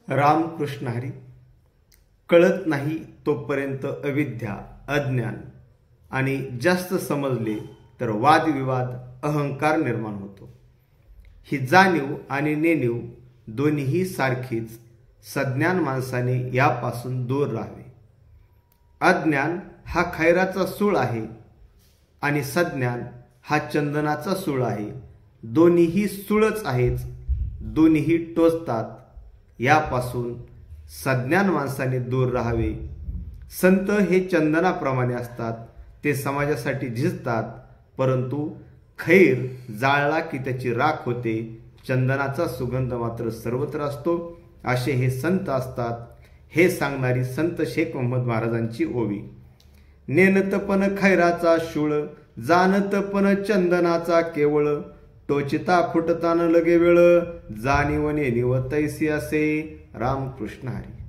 रामकृष्ण हरी. कळत नाही तोपर्यंत अविद्या, अज्ञान आणि जास्त समजले तर वादविवाद, अहंकार निर्माण होतो. ही जाणीव आणि नेणीव दोन्हीही सारखीच. सज्ञान माणसाने यापासून दूर राहावे. अज्ञान हा खैराचा सूळ आहे आणि सज्ञान हा चंदनाचा सूळ आहे. दोन्हीही सूळच आहेत, दोन्हीही टोचतात. यापासून सज्ञान माणसाने दूर राहावे. संत हे चंदनाप्रमाणे असतात, ते समाजासाठी झिजतात, परंतु खैर जाळला की त्याची राख होते. चंदनाचा सुगंध मात्र सर्वत्र असतो. असे हे संत असतात. हे सांगणारी संत शेख मोहम्मद महाराजांची ओवी. नेनत पण खैराचा शूळ, जाणत पण चंदनाचा केवळ, टोचिता फुटतान लगे वेळ, जाणीव नेणीव तैसी असे. रामकृष्ण हरी.